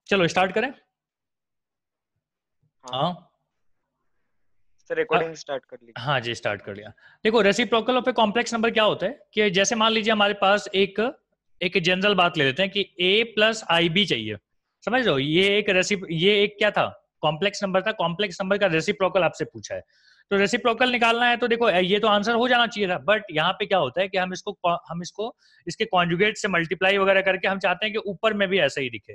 चलो स्टार्ट करें। हाँ हाँ सर, रिकॉर्डिंग स्टार्ट कर लीजिए। हाँ जी, स्टार्ट कर लिया। देखो, reciprocal of a complex number क्या होता है कि जैसे मान लीजिए हमारे पास एक एक जनरल बात ले लेते हैं कि a प्लस आई बी चाहिए। समझ रहे हो, ये एक क्या था, कॉम्प्लेक्स नंबर था। कॉम्प्लेक्स नंबर का रेसिप्रोकल आपसे पूछा है, तो रेसिप्रोकल निकालना है। तो देखो, ये तो आंसर हो जाना चाहिए था, बट यहाँ पे क्या होता है कि हम इसको इसके कॉन्जुगेट से मल्टीप्लाई वगैरह करके हम चाहते हैं कि ऊपर में भी ऐसा ही दिखे।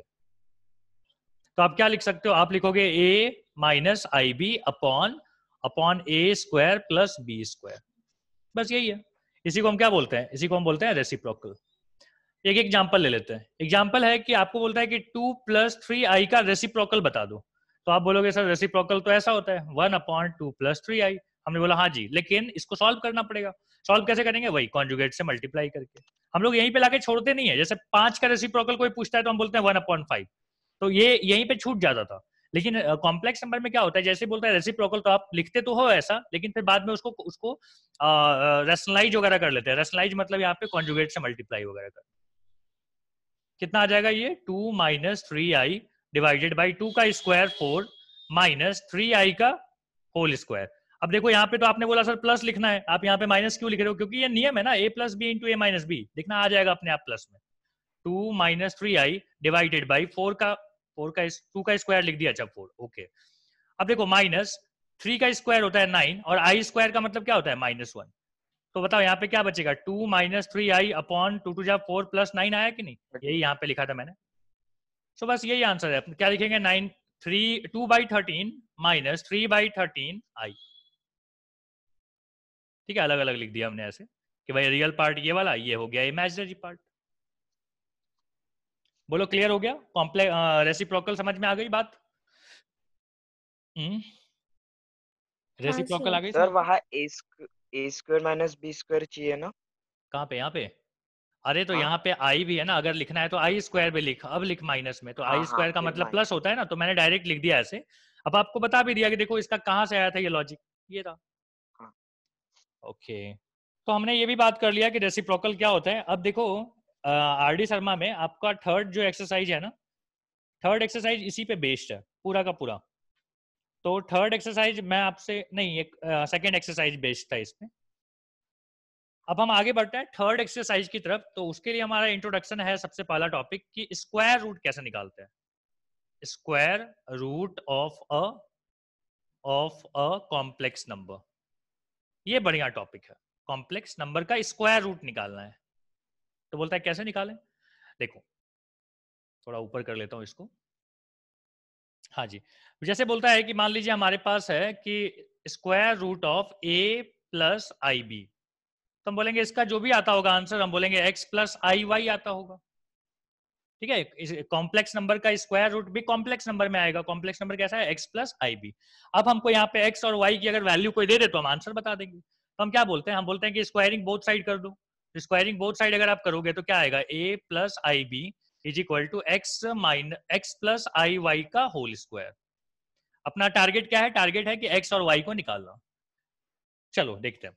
तो आप क्या लिख सकते हो, आप लिखोगे a minus i b upon upon a square plus B square. बस यही है। इसी को हम क्या बोलते हैं, इसी को हम बोलते हैं रेसिप्रोकल। एक एग्जांपल ले लेते हैं। एग्जांपल है कि आपको बोलता है कि 2 प्लस 3i का रेसिप्रोकल बता दो। तो आप बोलोगे सर रेसिप्रोकल तो ऐसा होता है 1/2 प्लस 3i। हमने बोला हाँ जी, लेकिन इसको सॉल्व करना पड़ेगा। सॉल्व कैसे करेंगे, वही कॉन्जुगेट से मल्टीप्लाई करके। हम लोग यहीं पे लाके छोड़ते नहीं है। जैसे 5 का रेसिप्रोकल कोई पूछता है तो हम बोलते हैं 1/5, तो ये यहीं पे छूट जाता था। लेकिन कॉम्प्लेक्स नंबर में क्या होता है, जैसे बोलता है रेसिप्रोकल तो आप लिखते तो हो ऐसा, लेकिन फिर बाद में उसको उसको रेशनलाइज वगैरह कर लेते हैं। रेशनलाइज मतलब यहाँ पे कॉन्जुगेट से मल्टीप्लाई वगैरह कर। कितना आ जाएगा ये, 2 माइनस 3i डिवाइडेड बाई 2 का स्क्वायर 4 माइनस 3i का होल स्क्वायर। अब देखो यहाँ पे तो आपने बोला सर प्लस लिखना है, आप यहाँ पे माइनस क्यों लिख रहे हो, क्योंकि ये नियम है ना, a plus b into a minus b. लिखना आ जाएगा अपने आप प्लस में। 2 माइनस 3i डिवाइडेड बाई 2 का स्क्वायर लिख दिया। अच्छा 4, ओके। अब देखो माइनस 3 का स्क्वायर होता है 9 और आई स्क्वायर का मतलब क्या होता है -1। तो बताओ यहाँ पे क्या बचेगा, 2 माइनस 3i अपॉन 2 टू जा 4 प्लस 9 आया कि नहीं, यही यहाँ पे लिखा था मैंने। सो बस यही आंसर है। क्या लिखेंगे, 2/13 माइनस 3/13i। ठीक है, अलग अलग लिख दिया हमने ऐसे कि भाई रियल पार्ट ये वाला, ये हो गया इमेजिनरी पार्ट। बोलो क्लियर हो गया, कॉम्प्लेक्स रेसिप्रोकल समझ में आ गई बात। हाँ रेसिप्रोकल आ सर। गई सर समझ में। वहाँ ए स्क्वायर माइनस बी स्क्वायर चाहिए ना? कहाँ पे, यहाँ पे। अरे तो हाँ यहाँ पे आई भी है ना, अगर लिखना है तो आई स्क्वायर भी लिख, अब लिख माइनस में, तो हाँ आई हाँ, स्क्वायर का फिर मतलब माइनस। प्लस होता है ना, तो मैंने डायरेक्ट लिख दिया ऐसे। अब आपको बता भी दिया कि देखो इसका कहाँ से आया था ये लॉजिक, ये था। हाँ ओके, तो हमने ये भी बात कर लिया कि रेसिप्रोकल क्या होता है। अब देखो आर डी शर्मा में आपका थर्ड जो एक्सरसाइज है ना, थर्ड एक्सरसाइज इसी पे बेस्ड है पूरा का पूरा। तो थर्ड एक्सरसाइज मैं आपसे नहीं, एक सेकेंड एक्सरसाइज बेस्ड था इसमें। अब हम आगे बढ़ते हैं थर्ड एक्सरसाइज की तरफ। तो उसके लिए हमारा इंट्रोडक्शन है, सबसे पहला टॉपिक कि स्क्वायर रूट कैसे निकालते हैं। Square root of a complex number, ये बढ़िया टॉपिक है। कॉम्प्लेक्स नंबर का स्क्वायर रूट निकालना है। तो बोलता है कैसे निकालें, देखो थोड़ा ऊपर कर लेता हूं इसको। हाँ जी, जैसे बोलता है कि मान लीजिए हमारे पास है कि square root of a plus i b. तो हम बोलेंगे इसका जो भी आता होगा आंसर, हम बोलेंगे x प्लस आई वाई आता होगा। ठीक है, कॉम्प्लेक्स नंबर का स्क्वायर रूट भी कॉम्प्लेक्स नंबर में आएगा। कॉम्प्लेक्स नंबर कैसा है, x प्लस आई बी। अब हमको यहाँ पे x और y की अगर वैल्यू कोई दे दे तो हम आंसर बता देंगे। तो हम क्या बोलते हैं, हम बोलते हैं कि स्क्वायरिंग बोथ साइड कर दो। स्क्वायरिंग बोथ साइड अगर आप करोगे तो क्या आएगा, a plus i b is equal to x plus i y का होल स्क्वायर। अपना टारगेट क्या है, टारगेट है कि x और y को निकालना। चलो देखते हैं।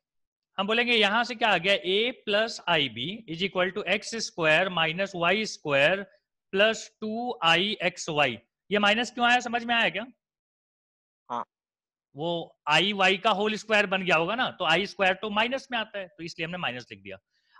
हम बोलेंगे यहां से क्या आ गया, a plus i b is equal to x square minus Y square plus 2i(xy)। ये माइनस क्यों आया, समझ में आया क्या। हाँ वो आई वाई का होल स्क्वायर बन गया होगा ना, तो आई स्क्वायर तो माइनस में आता है, तो इसलिए हमने माइनस लिख दिया।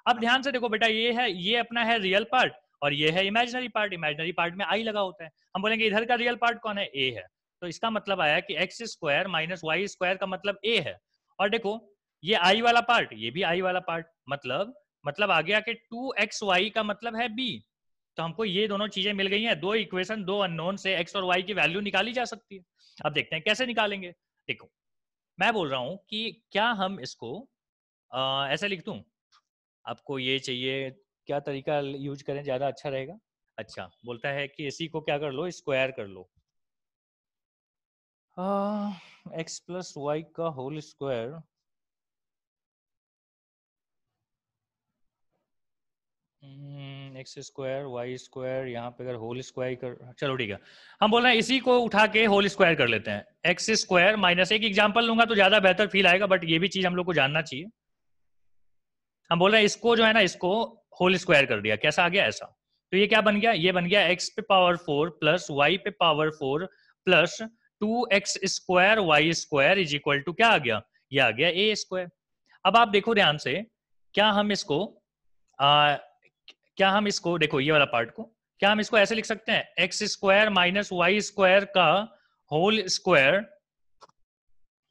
अब हाँ ध्यान से देखो बेटा, ये है, ये अपना है रियल पार्ट और ये है इमेजिनरी पार्ट। इमेजिनरी पार्ट में आई लगा होता है। हम बोलेंगे इधर का रियल पार्ट कौन है, ए है। तो इसका मतलब आया कि x square minus Y square का मतलब ए है। और देखो ये आई वाला पार्ट, ये भी आई वाला पार्ट, मतलब आ गया कि 2xy का मतलब है बी। तो हमको ये दोनों चीजें मिल गई हैं, दो इक्वेशन, दो अननोन से एक्स और वाई की वैल्यू निकाली जा सकती है। अब देखते हैं कैसे निकालेंगे। देखो मैं बोल रहा हूं कि क्या हम इसको ऐसे लिख दूं, आपको ये चाहिए क्या तरीका यूज करें ज्यादा अच्छा रहेगा। अच्छा बोलता है कि इसी को क्या कर लो, स्क्वायर कर लो। एक्स प्लस वाई का whole square, x square Y square, यहाँ पे अगर होल स्क्वायर कर, चलो ठीक है, हम बोल रहे हैं इसी को उठा के होल स्क्वायर कर लेते हैं। एक्स स्क्वायर माइनस, एक एग्जांपल लूंगा तो ज्यादा बेहतर फील आएगा, बट ये भी चीज हम लोग को जानना चाहिए। हम बोल रहे हैं इसको जो है ना, इसको होल स्क्वायर कर दिया, कैसा आ गया ऐसा। तो ये क्या बन गया, ये बन गया x पे पावर 4 प्लस y पे power 4 plus 2x square Y square is equal to क्या आ गया, ये आ गया a स्क्वायर। अब आप देखो ध्यान से, क्या हम इसको क्या हम इसको देखो ये वाला पार्ट को, क्या हम इसको ऐसे लिख सकते हैं, x square minus Y square का होल स्क्वायर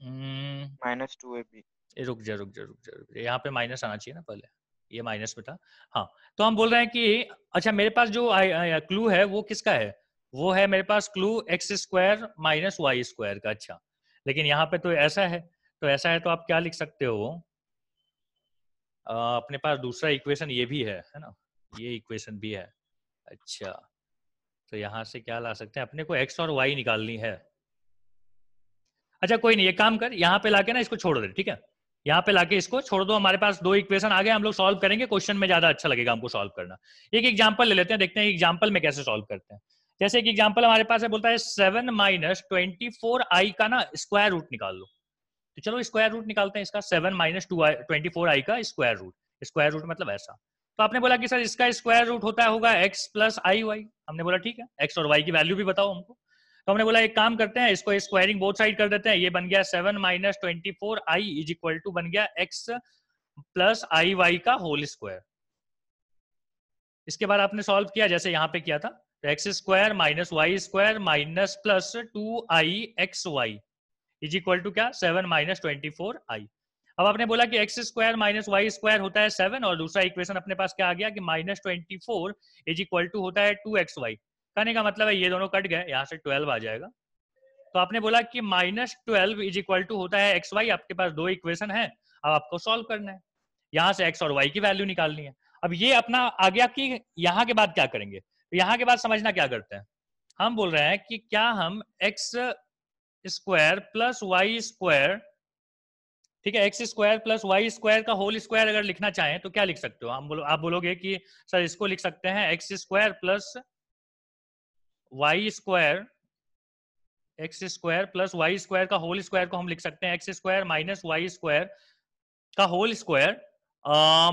-2ab। रुक जा रुक जा रुक जा रुक जा, यहाँ पे माइनस आना चाहिए ना पहले, ये माइनस में था। हाँ, तो हम बोल रहे हैं कि अच्छा मेरे पास जो क्लू है वो किसका है, वो है मेरे पास clue X square minus Y square का। अच्छा, लेकिन यहाँ पे तो ऐसा है, तो ऐसा है तो आप क्या लिख सकते हो, अपने पास दूसरा इक्वेशन ये भी है ना, ये इक्वेशन भी है। अच्छा, तो यहाँ से क्या ला सकते हैं, अपने को एक्स और वाई निकालनी है। अच्छा कोई नहीं, एक काम कर, यहाँ पे लाके ना इसको छोड़ दे, ठीक है, यहाँ पे लाके इसको छोड़ दो, हमारे पास दो इक्वेशन आ गए, हम लोग सॉल्व करेंगे, क्वेश्चन में ज्यादा अच्छा लगेगा हमको सॉल्व करना। एक एग्जांपल ले लेते हैं, देखते हैं एग्जांपल में कैसे सॉल्व करते हैं। जैसे एक एग्जांपल हमारे पास है, बोलता है 7 माइनस 24i का ना स्क्वायर रूट निकाल लो। तो चलो स्क्वायर रूट निकालते हैं इसका, 7 माइनस 24i का स्क्वायर रूट। स्क्वायर रूट मतलब ऐसा, तो आपने बोला कि सर इसका स्क्वायर रूट होता होगा x प्लस आई वाई। हमने बोला ठीक है, x और y की वैल्यू भी बताओ हमको। तो हमने बोला एक काम करते हैं, इसको स्क्वायरिंग बोथ साइड कर देते हैं, ये बन गया 7 minus 24i is equal to बन गया x प्लस आई वाई का होल स्क्वायर। इसके बाद आपने सॉल्व किया जैसे यहाँ पे किया था, तो x square minus Y square minus plus 2i(xy) is equal to क्या, 7 माइनस 24i। अब आपने बोला कि x square minus Y square होता है 7, और दूसरा इक्वेशन अपने पास क्या आ गया कि माइनस 24 इज इक्वल टू होता है 2xy। कहने का मतलब है ये दोनों कट गए, यहाँ से 12 आ जाएगा। तो आपने बोला कि माइनस 12 इज इक्वल टू होता है xy। आपके पास दो इक्वेशन है, अब आपको सॉल्व करना है, यहाँ से x और y की वैल्यू निकालनी है। अब ये अपना आ गया कि यहाँ के बाद क्या करेंगे, तो यहाँ के बाद समझना क्या करते हैं, हम बोल रहे हैं कि क्या हम x square plus Y square, ठीक है, x square plus Y square का होल स्क्वायर अगर लिखना चाहें तो क्या लिख सकते हो, आप बोलोगे कि सर इसको लिख सकते हैं x square plus Y square, x square plus Y square का होल स्क्वायर को हम लिख सकते हैं x square minus Y square का whole square,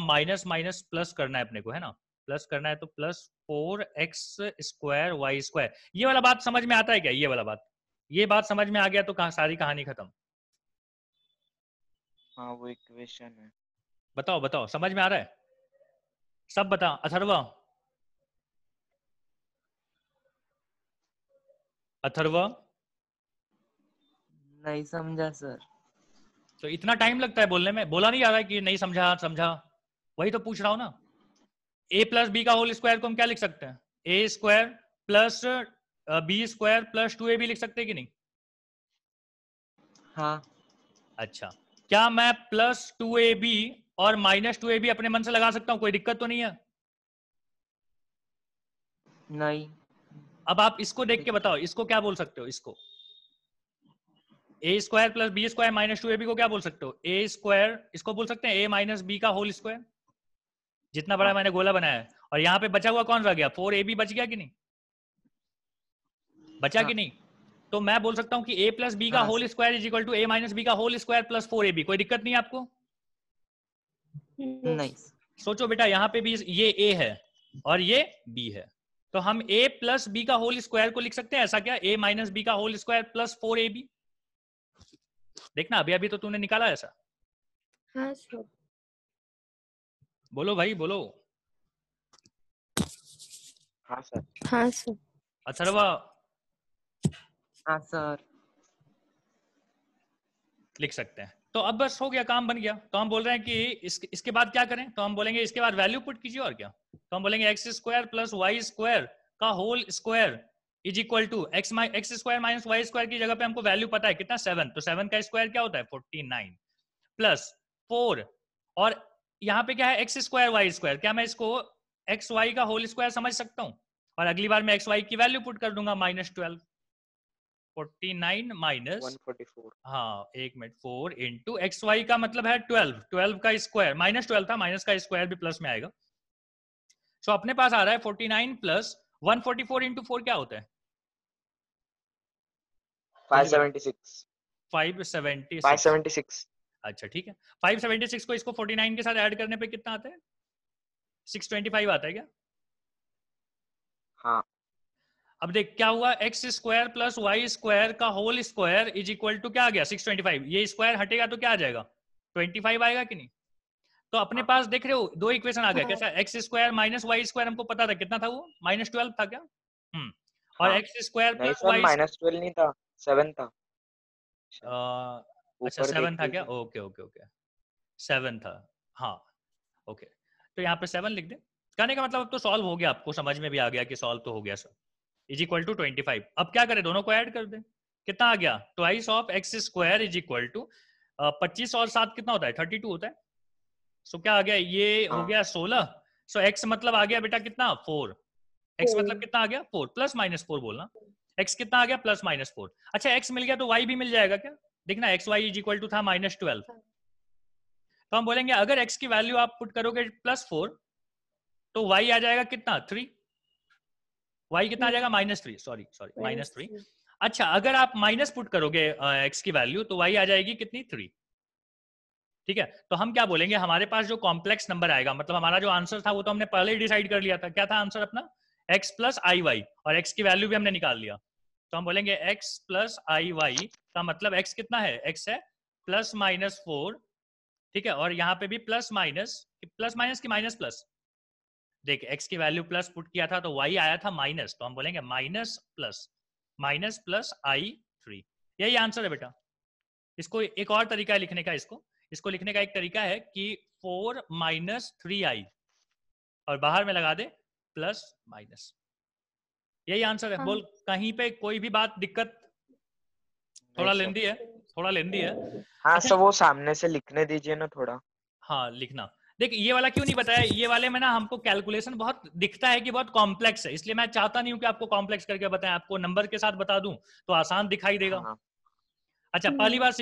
minus minus plus करना है अपने को, है ना, प्लस करना है, तो plus 4x square Y square. ये वाला बात समझ में आता है क्या, ये वाला बात, ये बात समझ में आ गया तो सारी कहानी खत्म। हाँ वो इक्वेशन है। बताओ बताओ, समझ में आ रहा है सब, बता अथर्वा, अथर्वा नहीं समझा सर। तो इतना टाइम लगता है बोलने में, बोला नहीं जा रहा है कि नहीं समझा समझा, वही तो पूछ रहा हूं ना। a प्लस बी का होल स्क्वायर को हम क्या लिख सकते हैं, A square plus B square plus 2ab लिख सकते हैं कि नहीं। हाँ। अच्छा, क्या मैं प्लस 2ab और माइनस 2ab अपने मन से लगा सकता हूं, कोई दिक्कत तो नहीं है। नहीं। अब आप इसको देख के बताओ, इसको क्या बोल सकते हो, इसको A square plus B square minus 2ab को क्या बोल सकते हो, ए स्क्वायर, इसको बोल सकते हैं ए माइनस बी का होल स्क्वायर, जितना बड़ा मैंने गोला बनाया है। और यहाँ पे बचा हुआ कौन रह गया, 4ab बच गया कि नहीं, बचा कि नहीं। तो मैं बोल सकता हूँ कि a प्लस बी का whole square is equal to a minus b का होल स्क्वायर प्लस 4ab। कोई दिक्कत नहीं आपको। नहीं। सोचो बेटा, यहाँ पे भी ये a है और ये b है, तो हम a प्लस बी का होल स्क्वायर को लिख सकते हैं ऐसा क्या, a माइनस बी का होल स्क्वायर प्लस 4ab। देखना अभी अभी तो तूने निकाला ऐसा। हाँ सर। बोलो भाई बोलो। हाँ सर। हाँ सर। अथर्वा हाँ सर। लिख सकते हैं। तो अब बस हो गया, काम बन गया। तो हम बोल रहे हैं कि इसके बाद क्या करें, तो हम बोलेंगे इसके बाद वैल्यू पुट कीजिए, और क्या। तो हम बोलेंगे X square plus Y square का whole square is equal to x square minus Y square की जगह पे हमको वैल्यू पता है कितना, 7, तो 7 का स्क्वायर क्या होता है 49 प्लस 4, और यहाँ पे क्या है एक्स स्क्वायर वाई स्क्वायर, क्या मैं इसको एक्स वाई का होल स्क्वायर समझ सकता हूँ, और अगली बार मैं एक्स वाई की वैल्यू पुट कर दूंगा, -12, 49 माइनस 144। हाँ एक मिनट, 4 इंटू एक्स वाई का मतलब है 12, 12 का स्क्वायर, -12 था, माइनस का स्क्वायर भी प्लस में आएगा। सो अपने पास आ रहा है 49 प्लस 144 इंटू 4 क्या होता है 576। 576। अच्छा ठीक है, 576 को इसको 49 के साथ ऐड करने पे कितना आता है, 625 आता है क्या। हाँ अब देख क्या हुआ, X square plus Y square का whole square is equal to क्या आ गया 625। ये स्क्वायर हटेगा तो क्या आ जाएगा 25 आएगा कि नहीं। तो अपने हाँ पास देख रहे हो दो इक्वेशन आ गया, हाँ। कैसा, x square minus Y square हमको पता था कितना था वो -12 था क्या। और हाँ। एक्स स्क्वायर नहीं प्लस सर, वाई, -12 नहीं था, 7 था शायद। अच्छा ऊपर 7 देख था क्या, लीजिए। ओके ओके ओके 7 था, हाँ ओके। तो यहाँ पे 7 लिख दे। कहने का मतलब अब तो सॉल्व हो गया, आपको समझ में भी आ गया कि सॉल्व तो हो गया सर, इज इक्वल टू 25। अब क्या करें, दोनों को ऐड कर दे, कितना आ गया, twice of x square is equal to 25 और 7 कितना होता है 32 होता है। सो क्या आ गया, ये हो हाँ गया 16। सो एक्स मतलब आ गया बेटा कितना 4। एक्स मतलब 4 कितना आ गया 4 प्लस माइनस 4 बोलना। एक्स कितना आ गया +-4। अच्छा एक्स मिल गया तो वाई भी मिल जाएगा क्या, देखना x y is equal to था -12। तो हम बोलेंगे अगर एक्स की वैल्यू आप पुट करोगे +4 तो वाई आ जाएगा कितना 3। वाई कितना आ जाएगा -3, सॉरी सॉरी -3। -3 अच्छा अगर आप माइनस पुट करोगे एक्स की वैल्यू तो वाई आ जाएगी कितनी 3। ठीक है, तो हम क्या बोलेंगे, हमारे पास जो कॉम्प्लेक्स नंबर आएगा, मतलब हमारा जो आंसर था वो तो हमने पहले ही डिसाइड कर लिया था, क्या था आंसर अपना, x प्लस आई वाई, और x की वैल्यू भी हमने निकाल लिया। तो हम बोलेंगे x प्लस आई वाई का मतलब x कितना है, x है +-4। ठीक है, और यहाँ पे भी प्लस माइनस की माइनस प्लस, देख x की वैल्यू प्लस पुट किया था तो y आया था माइनस, तो हम बोलेंगे माइनस प्लस i3। यही आंसर है बेटा। इसको एक और तरीका है लिखने का, इसको लिखने का एक तरीका है कि 4 - 3i और बाहर में लगा दे प्लस माइनस, यही आंसर है। हाँ बोल कहीं पे कोई भी बात दिक्कत, नहीं थोड़ा सर। लेंदी है, थोड़ा लेंदी है। हाँ अच्छा सर, वो सामने से लिखने दीजिए ना थोड़ा। हाँ लिखना, देख ये वाला क्यों नहीं बताया, ये वाले में ना हमको कैलकुलेशन बहुत दिखता है कि बहुत कॉम्प्लेक्स है, इसलिए मैं चाहता नहीं हूँ कि आपको कॉम्प्लेक्स करके बताएं, आपको नंबर के साथ बता दूं तो आसान दिखाई देगा। हाँ अच्छा पहली बार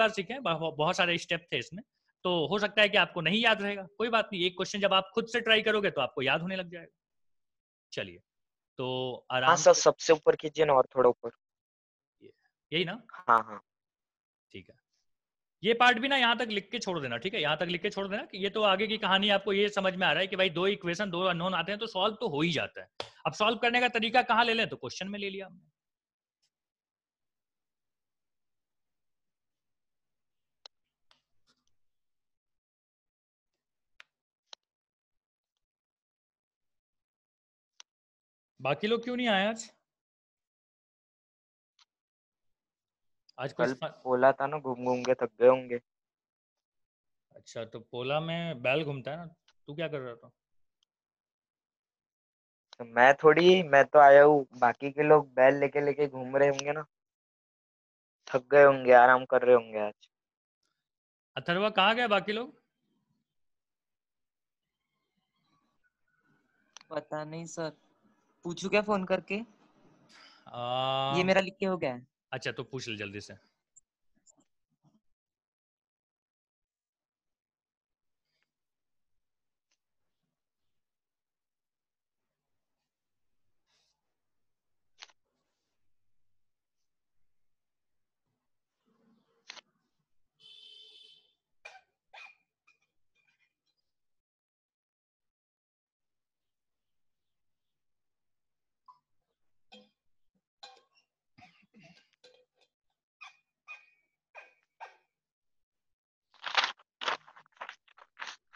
सीखें, बहुत सारे स्टेप थे इसमें, तो हो सकता है कि आपको नहीं याद रहेगा, कोई बात नहीं, एक क्वेश्चन जब आप खुद से ट्राई करोगे तो आपको याद होने लग जाएगा। चलिए तो हाँ आराम सर, से, सबसे ऊपर कीजिए ना, और थोड़ा ऊपर। यही ना, हाँ हाँ। ठीक है। ये पार्ट भी ना यहाँ तक लिख के छोड़ देना, ठीक है, यहाँ तक लिख के छोड़ देना कि ये तो आगे की कहानी, आपको ये समझ में आ रहा है कि भाई दो इक्वेशन दो अननोन आते हैं तो सॉल्व तो हो ही जाता है। अब सॉल्व करने का तरीका कहाँ ले लें, तो क्वेश्चन में ले लिया हमने। बाकी लोग क्यों नहीं आए आज, आज कल कुछ। बोला था ना, घूम घूम के थक गए होंगे। अच्छा तो पोला में बैल घूमता है ना, तू क्या कर रहा था। तो मैं तो आया हूँ, बाकी के लोग बैल लेके लेके घूम रहे होंगे ना, थक गए होंगे, आराम कर रहे होंगे आज। अथर्वा कहाँ गए बाकी लोग। पता नहीं सर, पूछू क्या फोन करके। ये आ, मेरा लिख के हो गया है। अच्छा तो पूछ ले जल्दी से।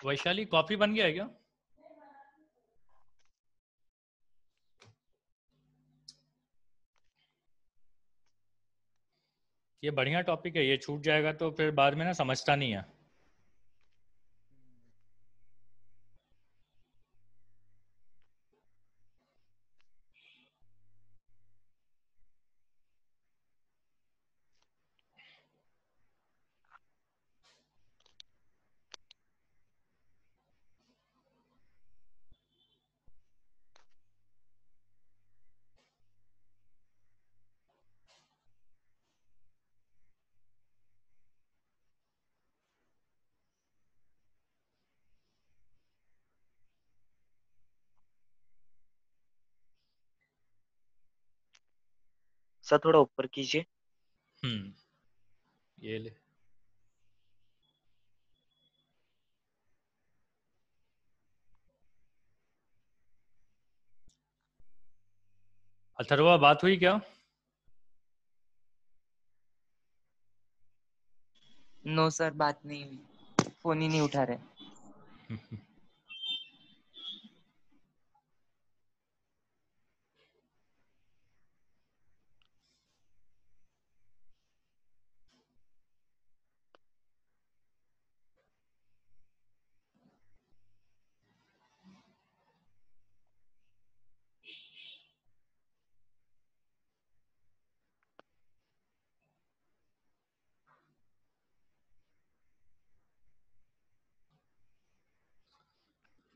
वैशाली कॉफी बन गया है क्या। ये बढ़िया टॉपिक है, ये छूट जाएगा तो फिर बाद में ना समझता नहीं है। सर थोड़ा ऊपर कीजिए। हम्म, ये ले। अथर्वा बात हुई क्या? नो सर, बात नहीं हुई, फोन ही नहीं उठा रहे।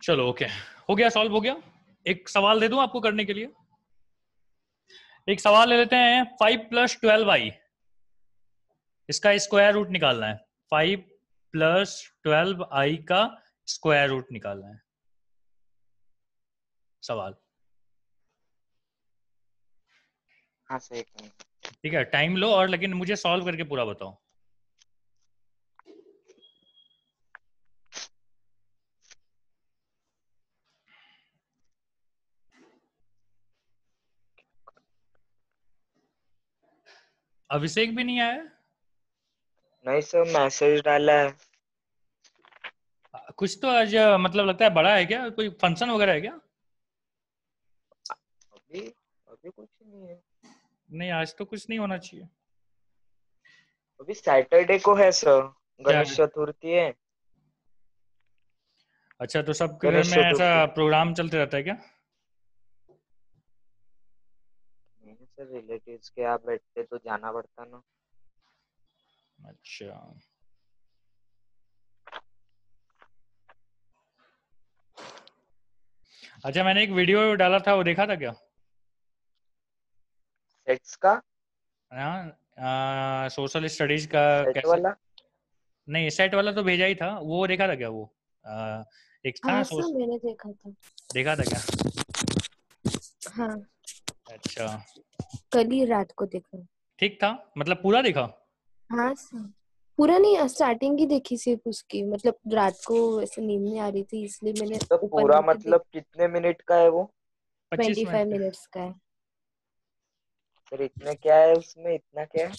चलो ओके, हो गया, सॉल्व हो गया। एक सवाल दे दूं आपको करने के लिए? एक सवाल ले लेते हैं, 5 + 12i, इसका स्क्वायर रूट निकालना है। 5 + 12i का स्क्वायर रूट निकालना है। सवाल, हाँ सर, एक मिनट। ठीक है, टाइम लो और लेकिन मुझे सॉल्व करके पूरा बताओ। अभिषेक भी नहीं आया? नहीं सर, मैसेज डाला है। कुछ तो आज मतलब लगता है बड़ा है क्या, कोई फंक्शन वगैरह है क्या? अभी अभी कुछ नहीं है। नहीं, आज तो कुछ नहीं होना चाहिए। अभी सैटरडे को है सर, क्या? गणेश चतुर्थी है। अच्छा, तो सबके घर गणेश में ऐसा चतुर्थी। प्रोग्राम चलते रहता है क्या? नहीं सर, रिलेटिव्स के यहाँ बैठते तो जाना पड़ता ना। अच्छा, अच्छा, मैंने एक वीडियो डाला था, वो देखा था क्या? सेट्स का? हाँ, सोशल स्टडीज का सेट कैसे? वाला? नहीं, सेट वाला तो भेजा ही था, वो देखा था क्या? वो एक था ना हाँ सर, मैंने देखा था। देखा था क्या? हाँ, अच्छा, कल ही रात को देखा। ठीक था, मतलब पूरा देखा? हाँ सर, पूरा नहीं, स्टार्टिंग ही देखी सिर्फ उसकी, मतलब रात को ऐसे नींद नहीं आ रही थी इसलिए मैंने तो ओपन पूरा करके देख। मतलब कितने मिनट का है वो? 25 मिनट 25 का। मिनट्स का है। सर इतने क्या है उसमें, इतना क्या है?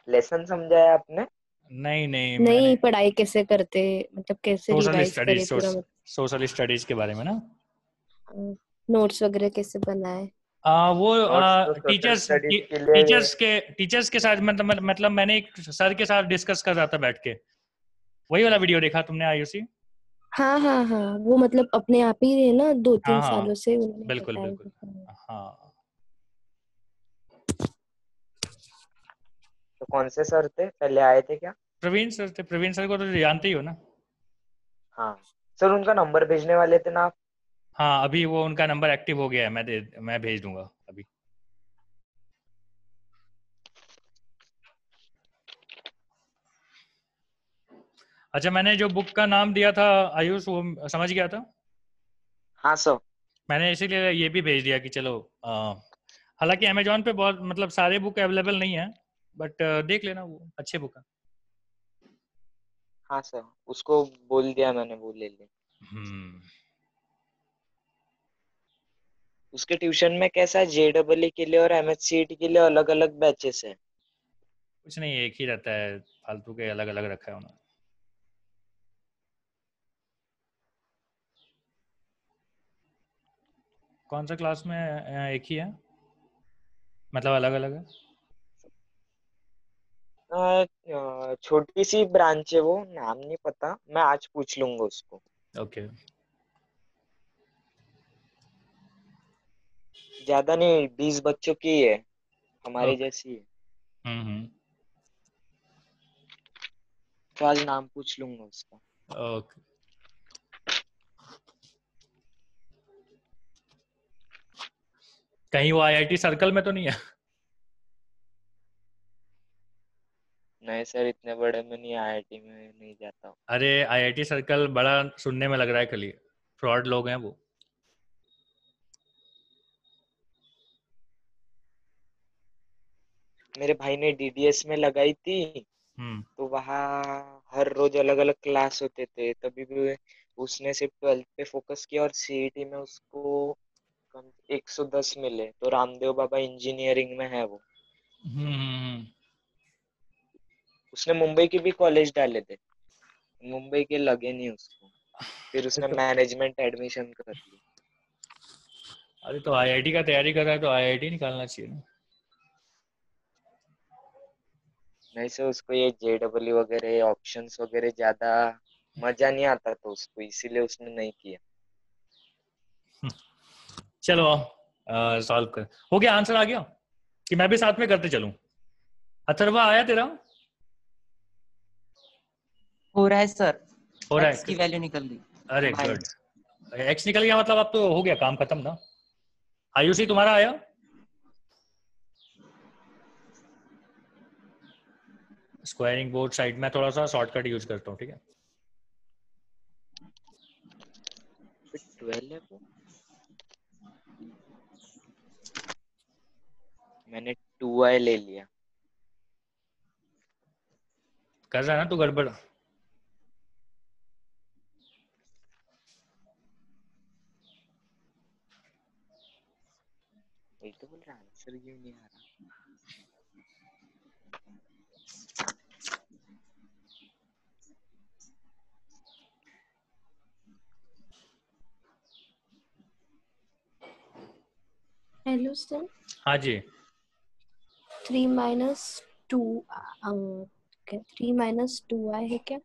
लेसन समझाया आपने? नहीं नहीं, मैंने नहीं, पढ़ाई कैसे करते, मतलब कैसे सोशल रिवाइज करे स्टडीज, पूरा, सोशल स्टडीज के बारे में ना। नोट्स वगैरह कैसे बनाए। वो नोट्स तो सोशल टीचर्स स्टडीज के लिए। टीचर्स के साथ, मतलब मैंने एक सर के साथ डिस्कस कर रहा था बैठ के, वही वाला वीडियो देखा तुमने आयुषी? हाँ हाँ हाँ, वो मतलब अपने आप ही है ना, दो हाँ तीन हाँ, सालों से उन्होंने बिल्कुल बताया बिल्कुल। कि हाँ, तो कौन से सर थे, पहले आए थे क्या? प्रवीण सर थे, प्रवीण सर को तो जानते ही हो ना। हाँ सर, उनका नंबर भेजने वाले थे ना आप? हाँ, अभी वो उनका नंबर एक्टिव हो गया है, मैं भेज दूंगा अभी। अच्छा, मैंने जो बुक का नाम दिया था आयुष, वो समझ गया था? हाँ सर। मैंने इसीलिए ये भी भेज दिया कि चलो, हालांकि अमेजोन पे बहुत मतलब सारे बुक अवेलेबल नहीं है, बट देख लेना, वो अच्छे बुक है। हाँ सर, उसको बोल दिया मैंने, वो ले ले। हम्म। उसके ट्यूशन में कैसा है, JEE के लिए और MHCET के लिए अलग अलग बैचेस है? कुछ नहीं, एक ही रहता है, फालतू के अलग अलग रखा है उन्होंने। कौन सा क्लास में एक ही है, मतलब अलग अलग है? छोटी सी ब्रांच है, वो नाम नहीं पता, मैं आज पूछ लूंगा उसको। ओके। ज्यादा नहीं, 20 बच्चों की है, हमारी ओके। जैसी है। हम्म। तो आज नाम पूछ लूंगा उसका। ओके। कहीं वो आईआईटी सर्कल में तो नहीं है? नहीं सर, इतने बड़े में नहीं, IIT में नहीं जाता हूँ। अरे, आईआईटी सर्कल बड़ा सुनने में लग रहा है, खाली फ्रॉड लोग हैं वो। मेरे भाई ने DDS में लगाई थी, हम्म। तो वहाँ हर रोज अलग अलग क्लास होते थे, तभी भी उसने सिर्फ 12th पे फोकस किया और CET में उसको कम 110 मिले तो रामदेव बाबा इंजीनियरिंग में है वो। हम्म। उसने मुंबई के भी कॉलेज डाले थे, मुंबई के लगे नहीं उसको, फिर उसने तो मैनेजमेंट एडमिशन कर ली। अरे तो आईआईटी का तैयारी कर रहा है तो आईआईटी निकालना चाहिए ना। नहीं से उसको ये जेडब्ल्यू वगैरह ऑप्शंस वगैरह ज्यादा मजा नहीं आता तो उसको, इसीलिए उसने नहीं किया। चलो सॉल्व कर, हो गया, आंसर आ गया कि मैं भी साथ में करते चलूं? अथर्वा आया तेरा? हो रहा है सर, हो रहा एक्स की है? वैल्यू निकल गई। अरे गुड, माइनस एक्स निकल गया मतलब अब तो हो गया काम खत्म ना। आयुषी तुम्हारा आया? स्क्वायरिंग बोथ साइड में थोड़ा सा शॉर्टकट यूज करता हूँ, ठीक है। 12 है वो, मैंने 2i ले लिया। कर रहा है ना तू गड़बड़? वही तो बोल रहा, आंसर क्यों नहीं आ रहा। हेलो सर, हाँ जी। 3 minus 2 क्या 3 minus 2i है क्या?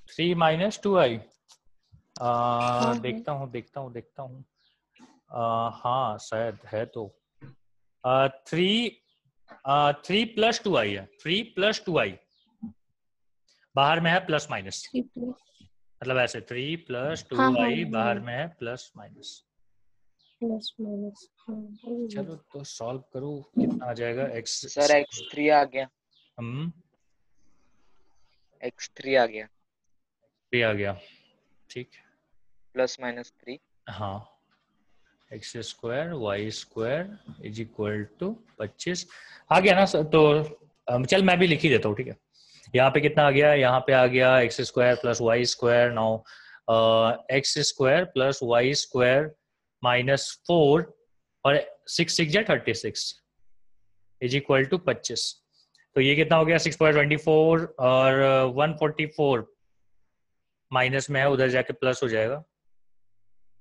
3 minus 2i, हाँ है। देखता हूँ। हाँ शायद है तो 3 plus 2i है, 3 plus 2i, बाहर में है प्लस माइनस, 3 plus मतलब ऐसे 3 plus हाँ 2i बाहर में है प्लस माइनस। प्लस माइनस चलो तो सॉल्व करो, कितना आ जाएगा x। सर x3 आ गया, हम x3 आ गया, 3 आ गया, ठीक। Plus minus 3। हाँ, x square Y square is equal to 25 आ गया ना तो चल मैं भी लिख ही देता हूँ, ठीक है। यहाँ पे कितना आ गया, यहाँ पे आ गया x square plus Y square, now x square plus Y square -4 और 6 6 36 इज इक्वल टू 25। तो ये कितना हो गया 6.24 और 144 माइनस में है, उधर जाके प्लस हो जाएगा।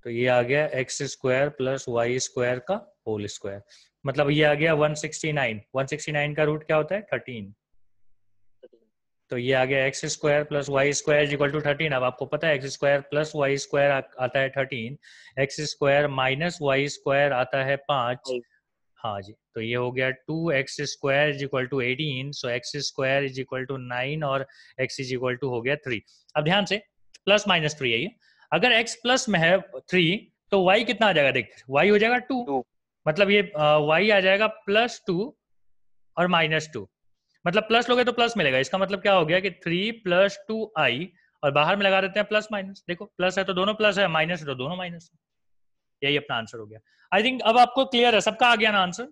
तो ये आ गया x square plus Y square का होल स्क्वायर, मतलब ये आ गया 169। 169 का रूट क्या होता है 13। तो ये आ गया x square plus Y square equal to 13। अब आपको पता है x square plus Y square आता है 13, x square minus Y square आता है 5। हाँ जी, तो ये हो गया 2x square is equal to 18, so x square is equal to 9 और x इज इक्वल टू हो गया 3। अब ध्यान से प्लस माइनस 3 है ये, अगर x प्लस में है 3 तो y कितना आ जाएगा, देख y हो जाएगा 2, मतलब ये y आ जाएगा +2 और -2, मतलब प्लस लोगे तो प्लस मिलेगा, इसका मतलब क्या हो गया कि 3 + 2i और बाहर में लगा देते हैं प्लस माइनस, देखो प्लस है तो दोनों प्लस है, माइनस है तो दोनों माइनस है। यही अपना आंसर हो गया। आई थिंक अब आपको क्लियर है, सबका आ गया ना आंसर?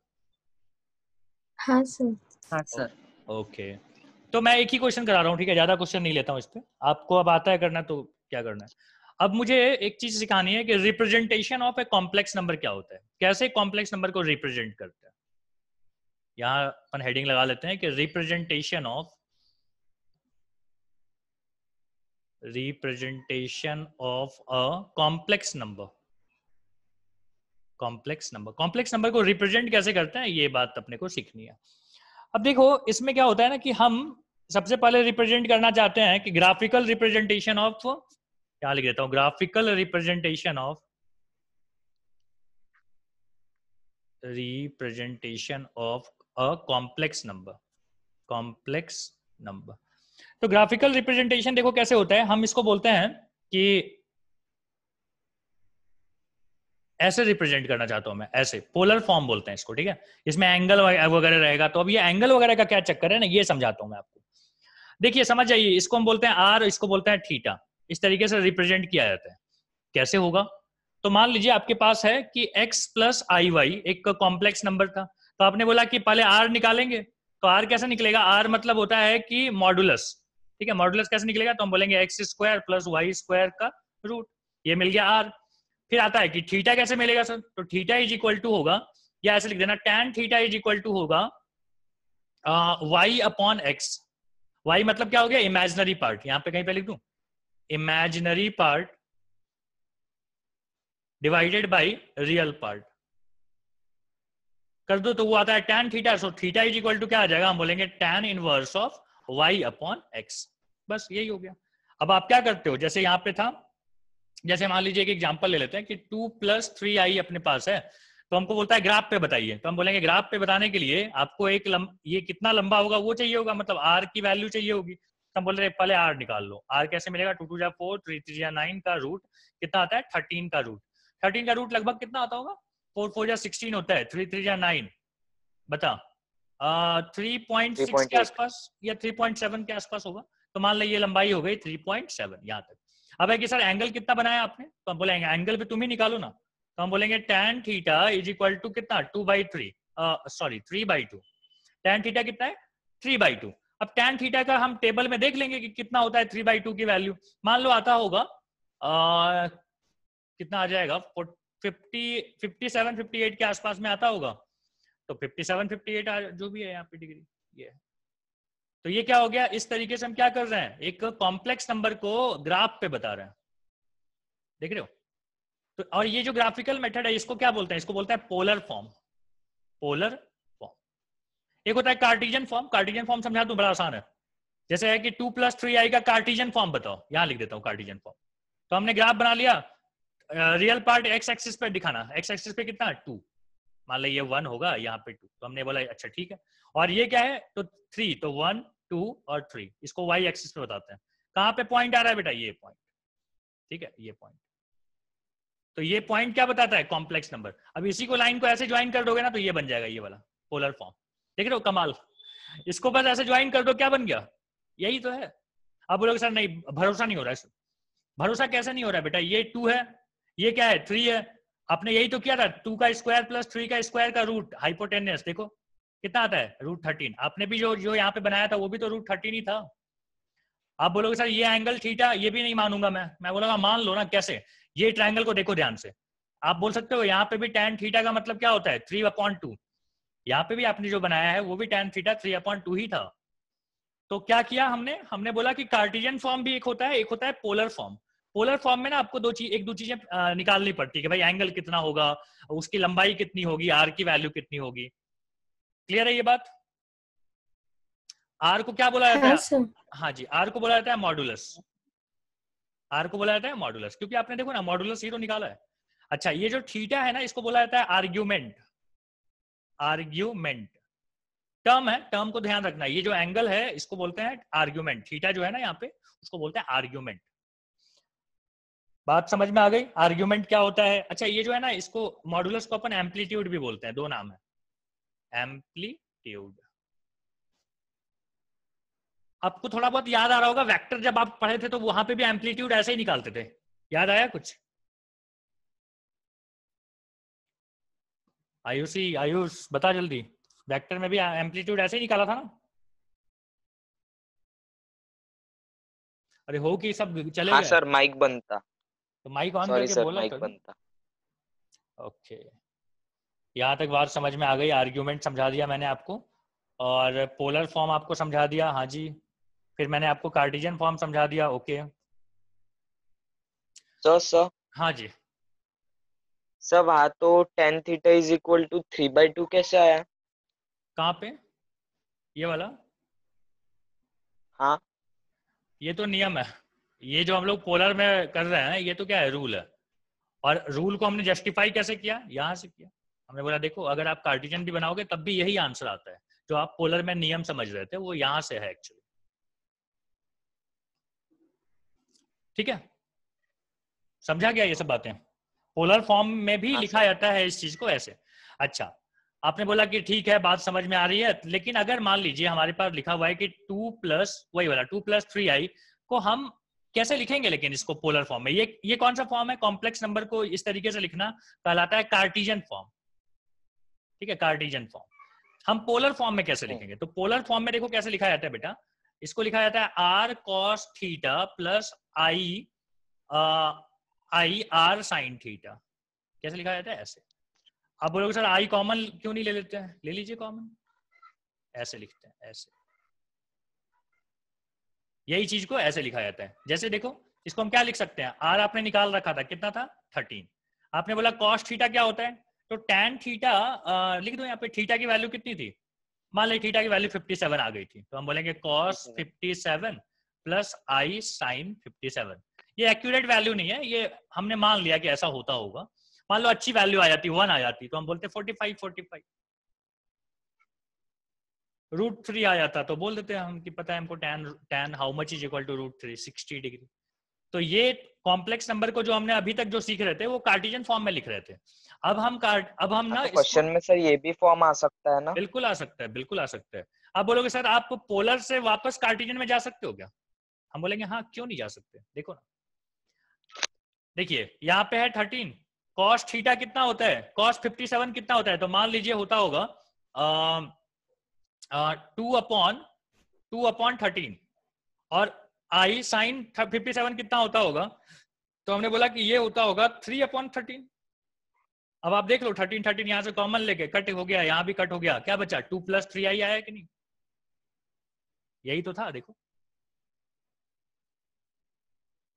हाँ सर। हाँ सर। ओके, तो मैं एक ही क्वेश्चन करा रहा हूँ, ठीक है, ज्यादा क्वेश्चन नहीं लेता हूँ इस पे, आपको अब आता है करना तो क्या करना है। अब मुझे एक चीज सिखानी है कि representation of a complex number क्या होता है, कैसे कॉम्प्लेक्स नंबर को रिप्रेजेंट करते हैं। यहाँ अपन हेडिंग लगा लेते हैं कि representation of a complex number. Complex number को रिप्रेजेंट कैसे करते हैं, ये बात अपने को सीखनी है। अब देखो इसमें क्या होता है ना कि हम सबसे पहले रिप्रेजेंट करना चाहते हैं कि ग्राफिकल रिप्रेजेंटेशन ऑफ, क्या लिख देता हूं, graphical representation of a complex number. तो ग्राफिकल रिप्रेजेंटेशन देखो कैसे होता है, हम इसको बोलते हैं कि ऐसे रिप्रेजेंट करना चाहता हूं मैं, ऐसे पोलर फॉर्म बोलते हैं इसको, ठीक है। इसमें एंगल वगैरह रहेगा, तो अब ये एंगल वगैरह का क्या चक्कर है ना, ये समझाता हूं मैं आपको। देखिए समझ जाइए, इसको हम बोलते हैं आर, इसको बोलते हैं थीटा, इस तरीके से रिप्रेजेंट किया जाता है। कैसे होगा, तो मान लीजिए आपके पास है कि x + iy एक कॉम्प्लेक्स नंबर था, तो आपने बोला कि पहले r निकालेंगे, तो r कैसे निकलेगा, r मतलब होता है कि मॉडुलस, ठीक है। मॉडुलस कैसे निकलेगा, तो हम बोलेंगे x² + y² का रूट, ये मिल गया r। फिर आता है कि थीटा कैसे मिलेगा सर, तो थीटा इज इक्वल टू होगा, या ऐसे लिख देना tan theta is equal to होगा y अपॉन एक्स। y मतलब क्या हो गया, इमेजिनरी पार्ट, यहां पे कहीं पे लिख दूं, imaginary part divided by real part कर दो तो वो आता है tan theta. So theta is equal to क्या आ जाएगा, हम बोलेंगे tan inverse of y upon x। बस यही हो गया। अब आप क्या करते हो, जैसे यहाँ पे था, जैसे मान लीजिए एक एग्जांपल ले लेते हैं कि 2 + 3i अपने पास है, तो हमको बोलता है ग्राफ पे बताइए, तो हम बोलेंगे ग्राफ पे बताने के लिए आपको एक ये कितना लंबा होगा वो चाहिए होगा, मतलब r की वैल्यू चाहिए होगी। तो हम बोल रहे हैं पहले r निकाल लो। r कैसे मिलेगा, 2 2 जा 4, 3 3 जा 9 का रूट कितना आता है, 13 का रूट। 13 का रूट लगभग कितना आता होगा, 4 4 जा 16 होता है, 3 3 जा 9, बता 3.6 के आसपास या 3.7 के आसपास होगा। तो मान लो ये लंबाई हो गई 3.7 यहाँ तक। अब है कि सर एंगल कितना बनाया आपने, तो हम बोलेंगे एंगल पे तुम ही निकालो ना, तो हम बोलेंगे tan theta is equal to कितना 2/3, सॉरी 3/2। tan थीटा कितना है 3/2। अब tan थीटा का हम टेबल में देख लेंगे कि कितना होता है 3/2 की वैल्यू। मान लो आता होगा कितना आ जाएगा 57 58 के आसपास में आता होगा, तो 57 58 जो भी है यहाँ पे डिग्री ये है। तो ये क्या हो गया, इस तरीके से हम क्या कर रहे हैं, एक कॉम्प्लेक्स नंबर को ग्राफ पे बता रहे हैं, देख रहे हो। तो और ये जो ग्राफिकल मेथड है इसको क्या बोलते हैं, इसको बोलते हैं पोलर फॉर्म। पोलर फॉर्म एक होता है कार्टेशियन फॉर्म। कार्टेशियन फॉर्म समझा दूं, बड़ा आसान है। जैसे है कि 2 + 3i का कार्टेशियन फॉर्म बताओ, यहां लिख देता हूं कार्टेशियन फॉर्म। तो हमने ग्राफ बना लिया, रियल पार्ट एक्स एक्सिस पे दिखाना, एक्स एक्सिस पे कितना 2, मान लो ये 1 होगा, यहाँ पे 2, तो हमने बोला अच्छा ठीक है। और ये क्या है, तो 3, तो 1 2 और 3, इसको y एक्सिस पे बताते हैं। कहाँ पे पॉइंट आ रहा है बेटा, ये पॉइंट, ठीक है, ये पॉइंट। तो ये पॉइंट क्या बताता है, कॉम्प्लेक्स नंबर। अब इसी को लाइन को ऐसे ज्वाइन कर दोगे ना, तो ये बन जाएगा ये वाला पोलर फॉर्म, देख रहे हो कमाल। इसको बस ऐसे ज्वाइन कर दो, क्या बन गया, यही तो है। अब बोलोगे सर नहीं भरोसा नहीं हो रहा है। भरोसा कैसे नहीं हो रहा है बेटा, ये 2 है, ये क्या है 3 है, आपने यही तो किया था, 2 का स्क्वायर + 3 का स्क्वायर का रूट, हाइपोटेनस देखो कितना आता है √13। आपने भी जो यहाँ पे बनाया था वो भी तो √13 ही था। आप बोलोगे सर ये एंगल थीटा, ये भी नहीं मानूंगा मैं बोलूंगा मान लो ना, कैसे, ये ट्रायंगल को देखो ध्यान से। आप बोल सकते हो यहाँ पे भी tan थीटा का मतलब क्या होता है 3/2, यहाँ पे भी आपने जो बनाया है वो भी tan थीटा 3/2 ही था। तो क्या किया हमने बोला कि कार्टेशियन फॉर्म भी एक होता है पोलर फॉर्म। पोलर फॉर्म में ना आपको एक दो चीजें निकालनी पड़ती है कि भाई एंगल कितना होगा, उसकी लंबाई कितनी होगी, आर की वैल्यू कितनी होगी। क्लियर है ये बात। आर को क्या बोला जाता है, हाँ जी, आर को बोला जाता है मॉडुलस। आर को बोला जाता है मॉडुलस, क्योंकि आपने देखो ना मॉडुलस 0 निकाला है। अच्छा ये जो थीटा है ना, इसको बोला जाता है आर्ग्यूमेंट। आर्ग्यूमेंट टर्म है, टर्म को ध्यान रखना। ये जो एंगल है इसको बोलते हैं आर्ग्यूमेंट, थीटा जो है ना यहाँ पे उसको बोलते हैं आर्ग्यूमेंट। बात समझ में आ गई, आर्ग्यूमेंट क्या होता है। अच्छा ये जो है ना, इसको मॉडुलस को अपन एम्पलीट्यूड भी बोलते हैं, दो नाम है, एम्पलीट्यूड। आपको थोड़ा बहुत याद आ रहा होगा, वेक्टर जब आप पढ़े थे तो वहां पे भी एम्पलीट्यूड ऐसे ही निकालते थे, याद आया कुछ। आयुष बता जल्दी, वेक्टर में भी एम्पलीट्यूड ऐसे ही निकाला था ना। अरे हो कि सब चले हाँ गए। सर माइक बनता, तो माइक ऑन सॉरी करके सर बोला माइक करो। बनता। ओके, यहाँ तक बात समझ में आ गई। आर्ग्यूमेंट समझा दिया मैंने आपको, और पोलर फॉर्म आपको समझा दिया, हाँ जी। फिर मैंने आपको कार्टेशियन फॉर्म समझा दिया, ओके। सर हाँ जी, सर वहाँ तो tan theta is equal to 3/2 कैसे आया। कहाँ पे, ये वाला, हाँ ये तो नियम है। ये जो हम लोग पोलर में कर रहे हैं ये तो क्या है, रूल है। और रूल को हमने जस्टिफाई कैसे किया, यहाँ से किया। हमने बोला देखो अगर आप कार्टेशियन भी बनाओगे तब भी यही आंसर आता है, जो आप पोलर में नियम समझ रहे थे वो यहाँ से है एक्चुअली। ठीक है, समझा गया ये सब बातें। पोलर फॉर्म में भी हाँ लिखा सर। जाता है इस चीज को ऐसे। अच्छा आपने बोला कि ठीक है बात समझ में आ रही है, लेकिन अगर मान लीजिए हमारे पास लिखा हुआ है कि 2 वही वाला 2 + 3i को हम कैसे लिखेंगे, लेकिन इसको पोलर फॉर्म में, ये कौन सा फॉर्म है, कॉम्प्लेक्स नंबर को इस तरीके से लिखना कहलाता है कार्टेशियन फॉर्म। ठीक है, कार्टेशियन फॉर्म। हम पोलर फॉर्म में कैसे लिखेंगे, तो पोलर फॉर्म में देखो कैसे लिखा जाता है बेटा, इसको लिखा जाता है r cos theta plus I R sine theta. कैसे लिखा जाता है? ऐसे। आप बोलोगे सर आई कॉमन क्यों नहीं ले लेते हैं? ले लीजिए कॉमन, ऐसे लिखते हैं, ऐसे। यही चीज को ऐसे लिखा जाता है। जैसे देखो, इसको हम क्या लिख सकते हैं? आर आपने निकाल रखा था, कितना था? 13। आपने बोला कॉस थीटा क्या होता है, तो टैन थीटा लिख दो यहाँ पे। थीटा की वैल्यू कितनी थी? मान ली थीटा की वैल्यू 57 आ गई थी, तो हम बोलेंगे कॉस 57 प्लस आई साइन 57। ये एक्यूरेट वैल्यू नहीं है, ये हमने मान लिया कि ऐसा होता होगा। मान लो अच्छी वैल्यू आ जाती, 1 आ जाती, तो हम बोलते 45। √3 आ जाता तो बोल देते हैं हम कि पता है हमको tan how much is equal to √3, 60 degree. तो ये कॉम्प्लेक्स नंबर को जो हमने अभी तक जो सीख रहे थे वो कार्टेशियन फॉर्म में लिख रहे थे। अब हम ना तो क्वेश्चन में सर ये भी फॉर्म आ सकता है ना? बिल्कुल आ सकता है, बिल्कुल आ सकता है। आप बोलोगे सर आप पोलर से वापस कार्टेशियन में जा सकते हो क्या? हम बोलेंगे हाँ, क्यों नहीं जा सकते। देखो ना, देखिए यहाँ पे है 13, कॉस थीटा कितना होता है? कॉस 57 कितना होता है? तो मान लीजिए होता होगा 2/13, और आई साइन 57 कितना होता होगा? तो हमने बोला कि ये होता होगा 3/13। अब आप देख लो 13 यहां से कॉमन लेके कट हो गया, यहां भी कट हो गया, क्या बचा? 2 + 3i आया कि नहीं? यही तो था, देखो।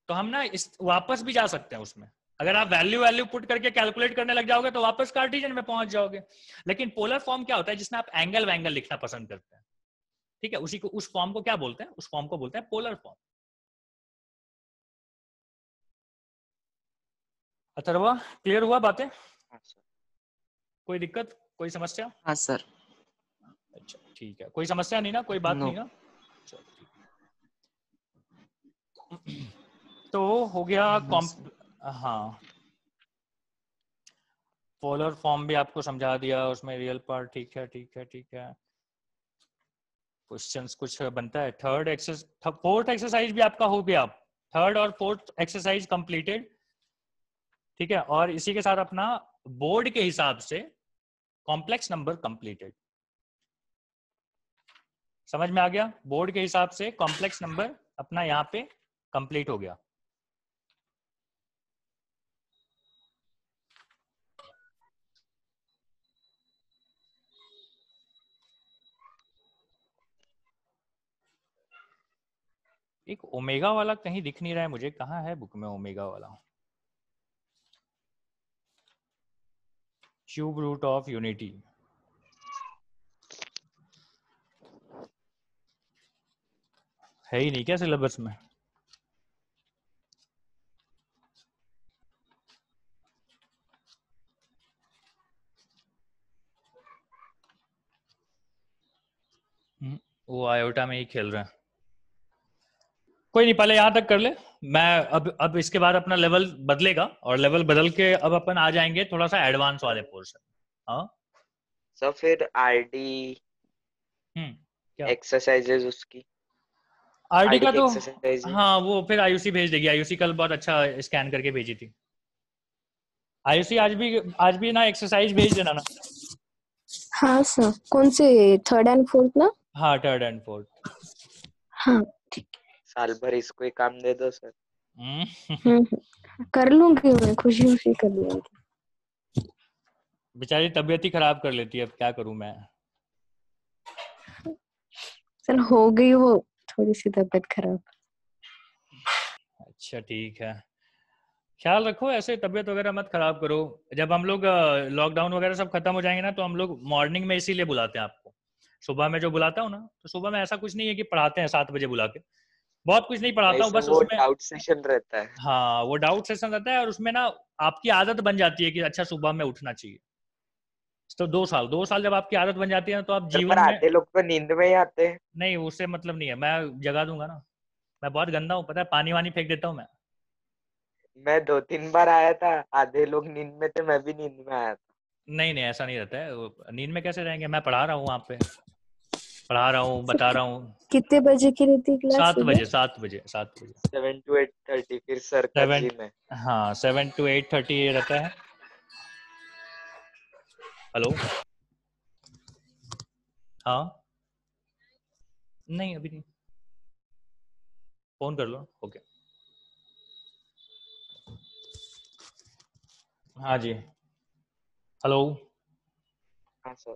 तो हम ना इस वापस भी जा सकते हैं उसमें। अगर आप वैल्यू पुट करके कैलकुलेट करने लग जाओगे तो वापस कार्टेशियन में पहुंच जाओगे। लेकिन पोलर फॉर्म क्या होता है? जिसमें आप एंगल वैंगल लिखना पसंद करते हैं, ठीक है, उसी को, उस फॉर्म को क्या बोलते हैं? उस फॉर्म को बोलते हैं पोलर फॉर्म। अथर्वा, क्लियर हुआ बातें? हाँ सर। कोई दिक्कत, कोई समस्या? हाँ सर। अच्छा ठीक है, कोई समस्या नहीं ना, कोई बात नो। नहीं ना? चलो ठीक है। तो हो गया नो सर। हाँ, पोलर फॉर्म भी आपको समझा दिया, उसमें रियल पार्ट, ठीक है ठीक है ठीक है। क्वेश्चंस कुछ बनता है? फोर्थ एक्सरसाइज भी आपका हो गया, थर्ड और फोर्थ एक्सरसाइज कंप्लीटेड, ठीक है। और इसी के साथ अपना बोर्ड के हिसाब से कॉम्प्लेक्स नंबर कंप्लीटेड। समझ में आ गया? बोर्ड के हिसाब से कॉम्प्लेक्स नंबर अपना यहाँ पे कंप्लीट हो गया। एक ओमेगा वाला कहीं दिख नहीं रहा है मुझे, कहाँ है बुक में ओमेगा वाला? क्यूब रूट ऑफ यूनिटी, है ही नहीं क्या सिलेबस में? वो आयोटा में ही खेल रहे हैं। कोई नहीं, पहले यहाँ तक कर ले। मैं अब इसके बाद अपना लेवल बदलेगा, और लेवल बदल के अब अपन आ जाएंगे थोड़ा सा एडवांस वाले पोर्शन। हाँ सर फिर आरडी क्या एक्सरसाइजेज उसकी, आरडी आरडी का की तो? एक्सरसाइज। हाँ वो फिर आयुषी भेज देगी। आयुषी कल बहुत अच्छा स्कैन करके भेजी थी। आयुषी आज भी ना एक्सरसाइज भेज देना ना। हाँ सर, कौन से? 3rd and 4th ना? हाँ 3rd and 4th। हाँ ठीक। साल भर इसको ही काम दे दो सर। कर लूंगी मैं, खुशी खुशी कर लूंगी। बेचारी तबीयत ही खराब कर लेती है, अब क्या करूं मैं। चल हो गई वो थोड़ी सी तबीयत खराब। अच्छा ठीक है, ख्याल रखो, ऐसे तबीयत वगैरह मत खराब करो। जब हम लोग लॉकडाउन वगैरह सब खत्म हो जाएंगे ना, तो हम लोग मॉर्निंग में इसीलिए बुलाते हैं आपको। सुबह में जो बुलाता हूँ ना, तो सुबह में ऐसा कुछ नहीं है कि पढ़ाते हैं 7 बजे बुला के, बहुत कुछ नहीं पढ़ाता नहीं हूँ, सर, बस वो उसमें डाउट सेशन रहता है। हाँ वो डाउट सेशन रहता है, और उसमें ना आपकी आदत बन जाती है कि अच्छा सुबह में उठना चाहिए। तो 2 साल जब आपकी आदत बन जाती है ना, तो आप सर पर जीवन में, आधे लोग तो नींद में ही आते हैं। नहीं उससे मतलब नहीं है, मैं जगा दूंगा ना। मैं बहुत गंदा हूँ, पता है, पानी वानी फेंक देता हूँ मैं। मैं 2-3 बार आया था, आधे लोग नींद में थे, मैं भी नींद में आया था। नहीं नहीं ऐसा नहीं रहता है, नींद में कैसे रहेंगे? मैं पढ़ा रहा हूँ वहाँ पे, पढ़ा रहा हूँ, बता रहा हूँ। कितने बजे की रहती है क्लास? 7 बजे 7 to 8:30 फिर सर का 7, जिम है। हाँ 7 to 8:30 ये रहता है। हेलो, हाँ नहीं अभी नहीं, फोन कर लो। ओके हाँ जी, हेलो। हाँ सर।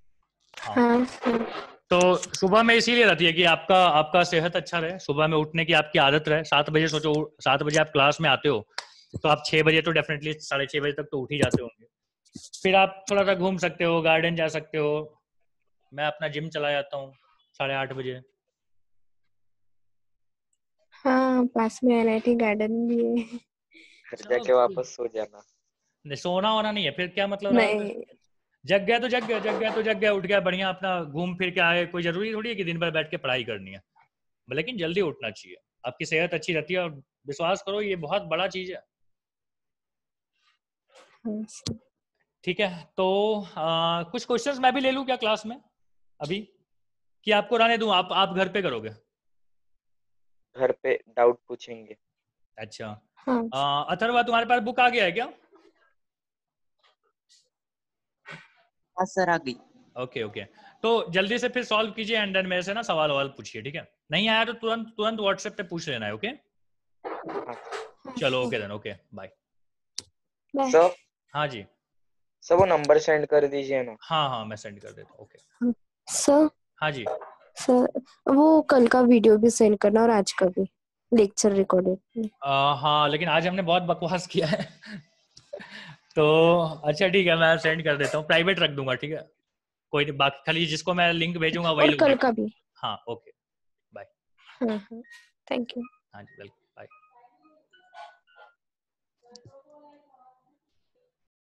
हाँ, हाँ सर। तो सुबह में इसीलिए रहती है कि आपका आपका सेहत अच्छा रहे, सुबह में उठने की आपकी आदत रहे। 7 बजे सोचो, 7 बजे आप क्लास में आते हो तो आप 6 बजे तो डेफिनेटली 6:30 बजे तक तो उठ ही जाते होंगे। फिर आप थोड़ा सा घूम सकते हो, गार्डन जा सकते हो। मैं अपना जिम चला जाता हूँ 8:30 बजे। हाँ, पास में NIT गार्डन भी है। घर चलो, जाके वापस सो जाना। नहीं, सोना होना नहीं है, फिर क्या मतलब रहा फिर? नहीं। जग गया तो जग गया, जग गया तो जग गया, उठ गया बढ़िया, अपना घूम फिर के आए। कोई जरूरी थोड़ी है कि दिन भर बैठ के पढ़ाई करनी है, लेकिन जल्दी उठना चाहिए। आपकी सेहत अच्छी रहती है, और विश्वास करो ये बहुत बड़ा चीज है। हाँ सर। ठीक है, तो कुछ क्वेश्चंस मैं भी ले लूं क्या क्लास में अभी, कि आपको रहने दूं? आप घर पे करोगे? घर पे डाउट पूछेंगे। अच्छा। हाँ अथर्वा, तुम्हारे पास बुक आ गया है क्या? हाँ सर, आ गई। ओके ओके, तो जल्दी से फिर सॉल्व कीजिए एंड देन मेरे से ना सवाल ववाल पूछिए, ठीक है? नहीं आया तो तुरंत तुरंत व्हाट्सएप पे पूछ लेना है, ओके? हाँ चलो, okay then, okay bye. Bye sir. हाँ जी, सर वो नंबर सेंड कर दीजिए ना। हाँ हाँ, मैं सेंड कर देता हूँ, ओके। सर। हाँ जी, सर, वो कल का वीडियो भी सेंड करना और आज का भी, लेक्चर रिकॉर्डेड। हाँ लेकिन आज हमने बहुत बकवास किया है तो अच्छा ठीक है, मैं सेंड कर देता हूँ, प्राइवेट रख दूंगा, ठीक है? कोई नहीं, बाकी खाली जिसको मैं लिंक भेजूंगा वही और लोग कल देख। का भी। हाँ, ओके बाय। हाँ हाँ, थैंक यू। हाँ जी, वेलकम।